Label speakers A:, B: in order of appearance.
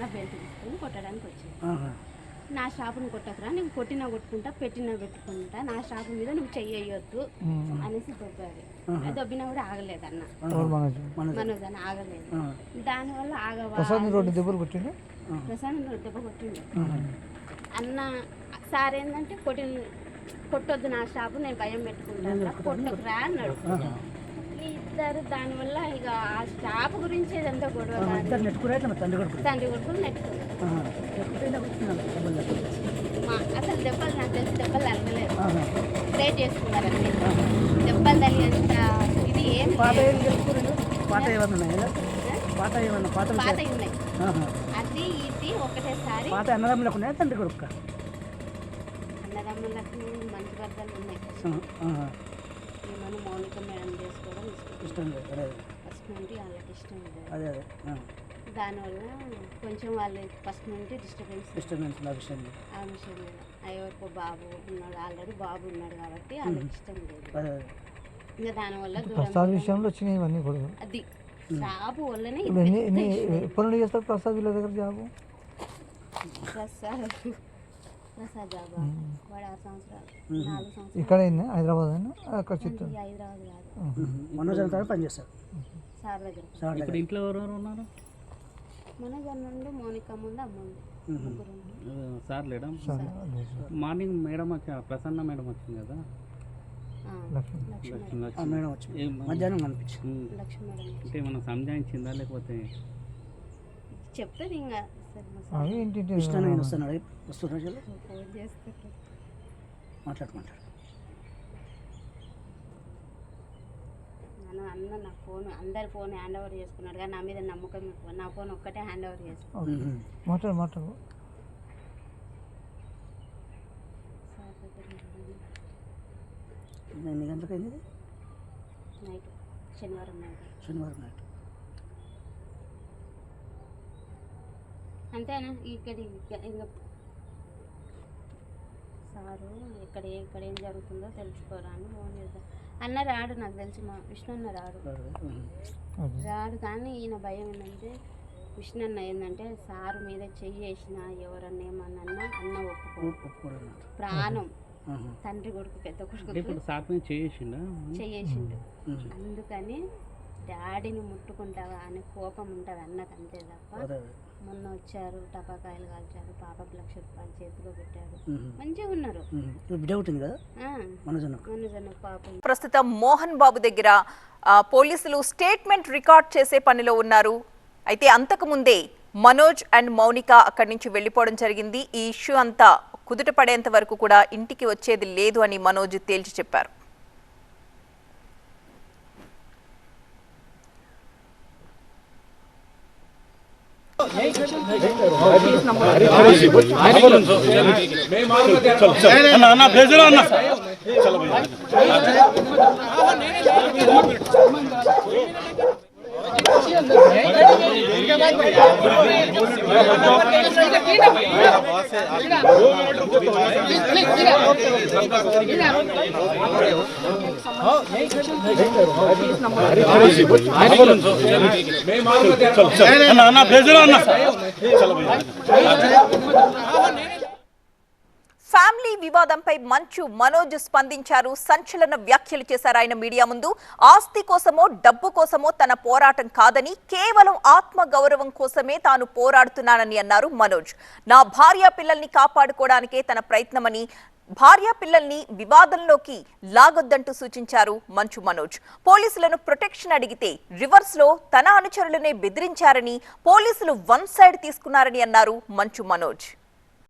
A: అన్న బెల్ట్ తీసుకొని కొట్టడానికి వచ్చింది. నా షాపును కొట్టకురా, నేను కొట్టినా కొట్టుకుంటా, పెట్టినా పెట్టుకుంటా, నా షాపు మీద నువ్వు చెయ్యొద్దు అనేసి దొబ్బాడు. దొబ్బినా కూడా ఆగలేదు అన్న, మనోజ్ అన్న ఆగలేదు. దానివల్ల ప్రసాద్ దెబ్బ కొట్టిండు. అన్న సార్ ఏంటంటే కొట్టొద్దు నా షాపు, నేను భయం పెట్టుకుంటాను, కొట్టకురా అన్నాడు. ఇద్దరు దానివల్ల ఇక ఆ షాపు గురించి ఏదంతా గొడవ. తండ్రి కొడుకులు నెట్టుకున్నారు. అసలు దెబ్బలు నాకు తెలిసి దెబ్బలు తగ్గలేదు, ప్రే చేసుకున్నారు అంతే. దెబ్బలు తగినంత ఇది ఏమి పాత ఉన్నాయి. అది ఇది ఒకటేసారి అన్నదమ్ములకు మంచి భర్తలు ఉన్నాయి. మనం మౌనిక మేడం చేసుకోవడం ఇష్టం లేదు, ఫస్ట్ నుండి వాళ్ళకి ఇష్టం లేదు. దానివల్ల కొంచెం వాళ్ళు ఫస్ట్ నుండి డిస్టర్బెన్స్ ఆ విషయం మీద. ఎవరికో బాబు ఉన్నాడు, ఆల్రెడీ బాబు ఉన్నాడు కాబట్టి వాళ్ళకి ఇష్టం లేదు. ఇంకా దానివల్ల విషయంలో వచ్చినాయి కూడా అది షాపు వల్లనే. ఎప్పుడు చేస్తారు ప్రసాద్ వీళ్ళ దగ్గర జాబు? ప్రసాద్ జాబు వాడు 6 సంవత్సరాలు 4 సంవత్సరాలు ఇక్కడ హైదరాబాద్ అక్కడ చిత్తూరు. హైదరాబాద్ కాదు, మనోజ్ అంతా పనిచేస్తారు సార్ దగ్గర. ఇప్పుడు ఇంట్లో ఎవరెవరు ఉన్నారు? మనోజ్ అన్నుండి, మౌనిక ముందు, అమ్ముంది. సార్ లేడా? మార్నింగ్ మేడం వచ్చా, ప్రసన్న మేడం వచ్చింది కదా, మేడం వచ్చింది మధ్యాహ్నం కనిపించింది. లక్ష్మి మేడం అంటే మనం సంజాయించిందా లేకపోతే చెప్తారు ఇంకా మాట్లాడుకుంటారు. అన్న నా ఫోన్ అందరి ఫోన్ హ్యాండ్ ఓవర్ చేసుకున్నాడు, కానీ నా మీద నమ్మకం ఎక్కువ. నా ఫోన్ ఒక్కటే హ్యాండ్ ఓవర్ చేసుకున్నాడు. మాట్లాడు ఎన్ని గంటలకు అయింది? నైట్, శనివారం నైట్. అంతేనా? ఇంకా సారు ఇక్కడ ఏం జరుగుతుందో తెలుసుకోరా అని ఫోన్ చేద్దాం అన్న. రాడు, నాకు తెలిసి మా విష్ణు అన్న రాడు. కానీ ఈయన భయం ఏంటంటే, విష్ణు అన్న ఏంటంటే సారు మీద చెయ్యేసినా ఎవరన్నా ఏమన్నా అన్న ఒప్పుకోడు. ప్రాణం తండ్రి కొడుకు, పెద్ద కొడుకు చెయ్యేసిండు. అందుకని డాడీని ముట్టుకుంటావా అనే కోపం ఉంటుంది అన్నకు, అంతే తప్ప. మొన్న వచ్చారు, టపాకాయలు కాల్చారు, పాపకు 1,00,000 రూపాయలు చేతిలో పెట్టారు, మంచిగా ఉన్నారు. పాపం.
B: ప్రస్తుతం మోహన్ బాబు దగ్గర పోలీసులు స్టేట్మెంట్ రికార్డ్ చేసే పనిలో ఉన్నారు. అయితే అంతకు ముందే మనోజ్ అండ్ మౌనిక అక్కడి నుంచి వెళ్లిపోవడం జరిగింది. ఈ ఇష్యూ అంతా కుదుట పడేంత వరకు కూడా ఇంటికి వచ్చేది లేదు అని మనోజ్ తేల్చి చెప్పారు. ఫ్యామిలీ వివాదంపై మంచు మనోజ్ స్పందించారు. సంచలన వ్యాఖ్యలు చేశారు ఆయన మీడియా ముందు. ఆస్తి కోసమో డబ్బు కోసమో తన పోరాటం కాదని, కేవలం ఆత్మ గౌరవం కోసమే తాను పోరాడుతున్నానని అన్నారు మనోజ్. నా భార్య పిల్లల్ని కాపాడుకోవడానికే తన ప్రయత్నమని, భార్య పిల్లల్ని వివాదంలోకి లాగొద్దంటూ సూచించారు మంచు మనోజ్. పోలీసులను ప్రొటెక్షన్ అడిగితే రివర్స్ లో తన అనుచరులనే బెదిరించారని, పోలీసులు 1 సైడ్ తీసుకున్నారని అన్నారు మంచు మనోజ్.